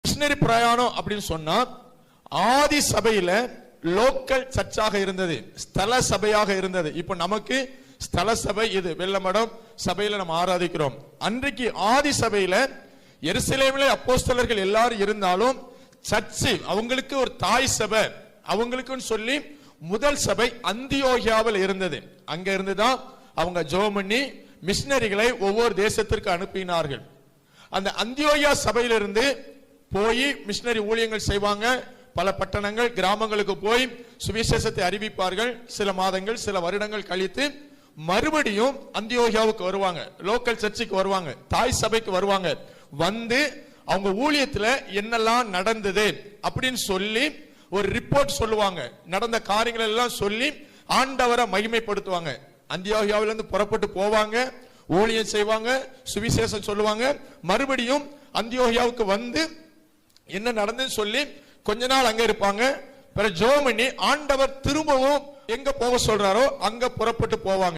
Missionary பிரயாணம் அப்படின்னு சொன்னா ஆதி சபையில லோக்கல் சர்ச்சாக இருந்தது, ஸ்தல சபையாக இருந்தது. இப்ப நமக்கு ஸ்தல சபை இது வெள்ளமடம் சபையில நம்ம ஆராதிக்கிறோம். அன்றைக்கு ஆதி சபையில எருசலேமிலே அப்போஸ்தலர்கள் எல்லாரும் இருந்தாலும் சர்ச்சு அவங்களுக்கு ஒரு தாய் சபை அவங்களுக்குன்னு சொல்லி முதல் சபை அந்தியோகியாவில் இருந்தது. அங்க இருந்துதான் அவங்க ஜெபம் பண்ணி மிஷனரிகளை ஒவ்வொரு தேசத்திற்கு அனுப்பினார்கள். அந்த அந்தியோகியா சபையிலிருந்து போய் மிஷனரி ஊழியங்கள் செய்வாங்க. பல பட்டணங்கள் கிராமங்களுக்கு போய் சுவிசேஷத்தை அறிவிப்பார்கள். சில மாதங்கள் சில வருடங்கள் கழித்து மறுபடியும் அந்தியோகியாவுக்கு வருவாங்க, லோக்கல் சர்ச்சுக்கு வருவாங்க, தாய் சபைக்கு வருவாங்க. வந்து அவங்க ஊழியத்துல என்னெல்லாம் நடந்தது அப்படின்னு சொல்லி ஒரு ரிப்போர்ட் சொல்லுவாங்க. நடந்த காரியங்கள் எல்லாம் சொல்லி ஆண்டவரை மகிமைப்படுத்துவாங்க. அந்தியோகியாவிலிருந்து புறப்பட்டு போவாங்க, ஊழியம் செய்வாங்க, சுவிசேஷம் சொல்லுவாங்க. மறுபடியும் அந்தியோகியாவுக்கு வந்து என்ன நடந்துன்னு சொல்லி கொஞ்ச நாள் அங்க இருப்பாங்க. பிறகு ஜெபம் பண்ணி ஆண்டவர் திரும்பவும் எங்க போக சொல்றாரோ அங்க புறப்பட்டு போவாங்க.